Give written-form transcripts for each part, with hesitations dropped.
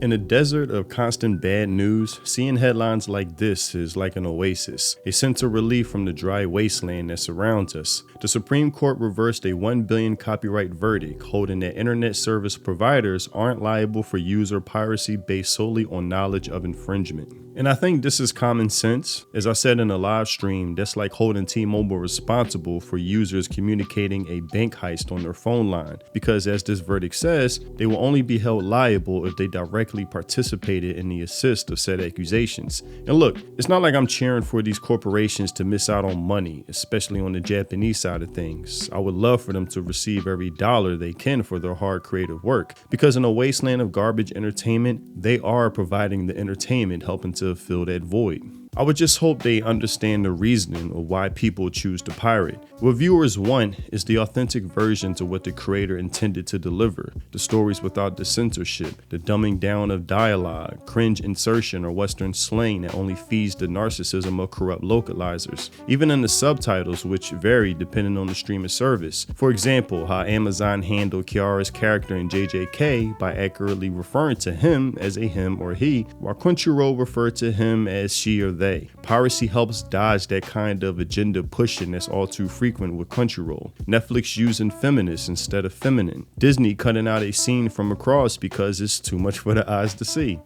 In a desert of constant bad news, seeing headlines like this is like an oasis, a sense of relief from the dry wasteland that surrounds us. The Supreme Court reversed a $1 billion copyright verdict, holding that internet service providers aren't liable for user piracy based solely on knowledge of infringement. And I think this is common sense. As I said in a live stream, that's like holding T-Mobile responsible for users communicating a bank heist on their phone line, because as this verdict says, they will only be held liable if they directly participated in the assist of said accusations. And look, it's not like I'm cheering for these corporations to miss out on money, especially on the Japanese side of things. I would love for them to receive every dollar they can for their hard creative work, because in a wasteland of garbage entertainment, they are providing the entertainment helping to fill that void. I would just hope they understand the reasoning of why people choose to pirate. What viewers want is the authentic version to what the creator intended to deliver. The stories without the censorship, the dumbing down of dialogue, cringe insertion, or Western slang that only feeds the narcissism of corrupt localizers. Even in the subtitles, which vary depending on the streaming service. For example, how Amazon handled Kiara's character in JJK by accurately referring to him as a him or he, while Crunchyroll referred to him as she or they. Piracy helps dodge that kind of agenda pushing that's all too frequent with Crunchyroll. Netflix using feminist instead of feminine. Disney cutting out a scene from Across because it's too much for the eyes to see.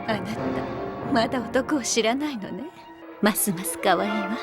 あなた、まだ男を知らないのね。ますます可愛いわ。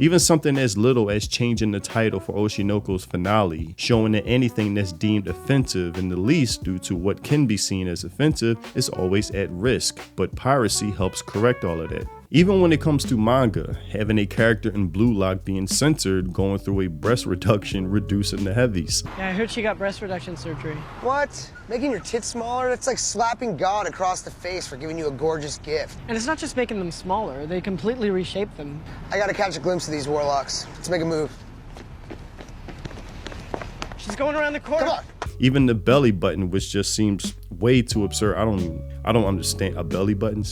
Even something as little as changing the title for Oshinoko's finale, showing that anything that's deemed offensive in the least due to what can be seen as offensive is always at risk, but piracy helps correct all of that. Even when it comes to manga, having a character in Blue Lock being censored, going through a breast reduction, reducing the heavies. Yeah, I heard she got breast reduction surgery. What? Making your tits smaller? That's like slapping God across the face for giving you a gorgeous gift. And it's not just making them smaller, they completely reshape them. I gotta catch a glimpse of these warlocks. Let's make a move. She's going around the corner. Come on. Even the belly button, which just seems way too absurd. I don't understand a belly button.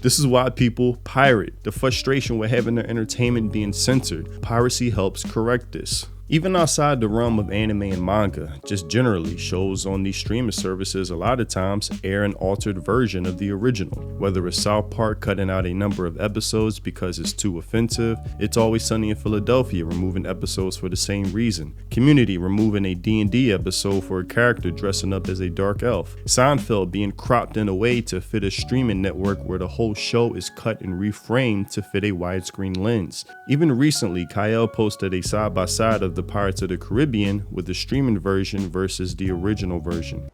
This is why people pirate. The frustration with having their entertainment being censored. Piracy helps correct this. Even outside the realm of anime and manga, just generally, shows on these streaming services a lot of times air an altered version of the original. Whether it's South Park cutting out a number of episodes because it's too offensive, It's Always Sunny in Philadelphia removing episodes for the same reason, Community removing a D&D episode for a character dressing up as a dark elf, Seinfeld being cropped in a way to fit a streaming network where the whole show is cut and reframed to fit a widescreen lens. Even recently, Kyle posted a side-by-side of the Pirates of the Caribbean with the streaming version versus the original version.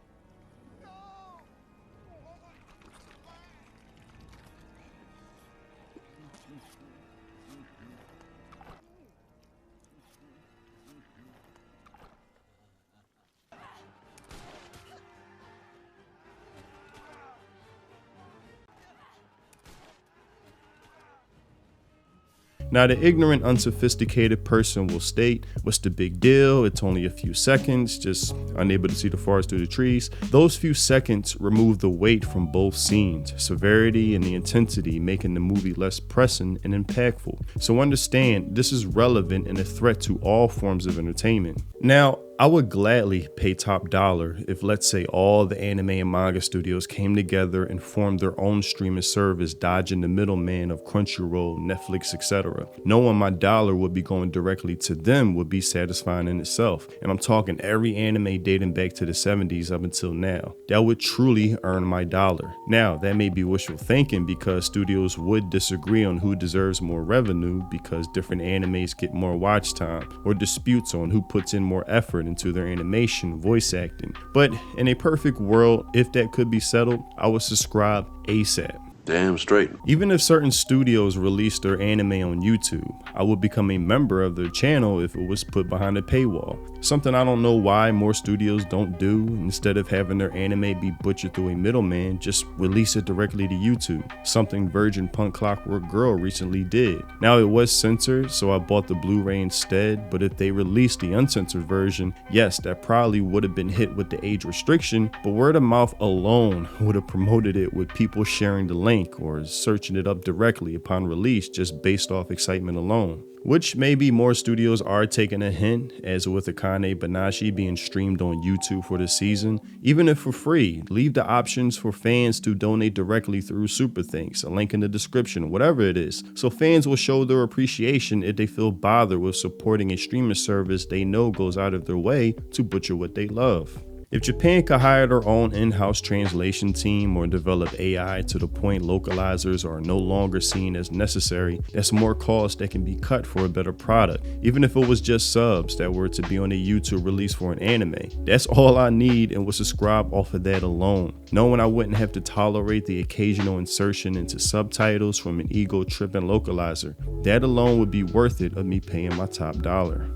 Now, the ignorant, unsophisticated person will state, what's the big deal? It's only a few seconds, just unable to see the forest through the trees. Those few seconds remove the weight from both scenes, severity and the intensity, making the movie less pressing and impactful. So understand, this is relevant and a threat to all forms of entertainment. Now, I would gladly pay top dollar if, let's say, all the anime and manga studios came together and formed their own streaming service, dodging the middleman of Crunchyroll, Netflix, etc. Knowing my dollar would be going directly to them would be satisfying in itself. And I'm talking every anime dating back to the 70s up until now. That would truly earn my dollar. Now, that may be wishful thinking because studios would disagree on who deserves more revenue because different animes get more watch time, or disputes on who puts in more effort into their animation, voice acting. But in a perfect world, if that could be settled, I would subscribe ASAP. Damn straight. Even if certain studios release their anime on YouTube, I would become a member of their channel if it was put behind a paywall. Something I don't know why more studios don't do. Instead of having their anime be butchered through a middleman, just release it directly to YouTube. Something Virgin Punk Clockwork Girl recently did. Now, it was censored, so I bought the Blu-ray instead, but if they released the uncensored version, yes, that probably would have been hit with the age restriction, but word of mouth alone would have promoted it with people sharing the link link or searching it up directly upon release just based off excitement alone. Which maybe more studios are taking a hint, as with Akane Banashi being streamed on YouTube for the season. Even if for free, leave the options for fans to donate directly through Super Thanks, a link in the description, whatever it is, so fans will show their appreciation if they feel bothered with supporting a streaming service they know goes out of their way to butcher what they love. If Japan could hire their own in-house translation team or develop AI to the point localizers are no longer seen as necessary, that's more cost that can be cut for a better product. Even if it was just subs that were to be on a YouTube release for an anime, that's all I need and would subscribe off of that alone. Knowing I wouldn't have to tolerate the occasional insertion into subtitles from an ego-tripping localizer, that alone would be worth it of me paying my top dollar.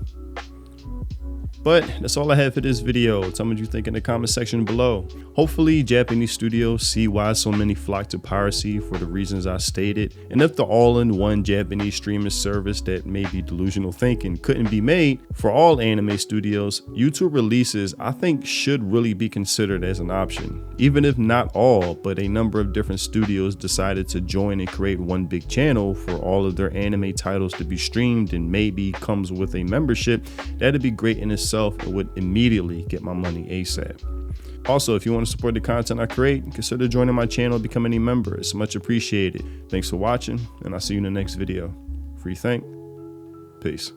But that's all I have for this video. Tell me what you think in the comment section below. Hopefully Japanese studios see why so many flock to Piracy for the reasons I stated, and if the all-in-one Japanese streaming service that may be delusional thinking couldn't be made for all anime studios, YouTube releases I think should really be considered as an option. Even if not all, but a number of different studios decided to join and create one big channel for all of their anime titles to be streamed and maybe comes with a membership, that'd be great in itself. It would immediately get my money ASAP. Also, if you want to support the content I create, consider joining my channel and becoming a member. It's much appreciated. Thanks for watching, and I'll see you in the next video. Free think. Peace.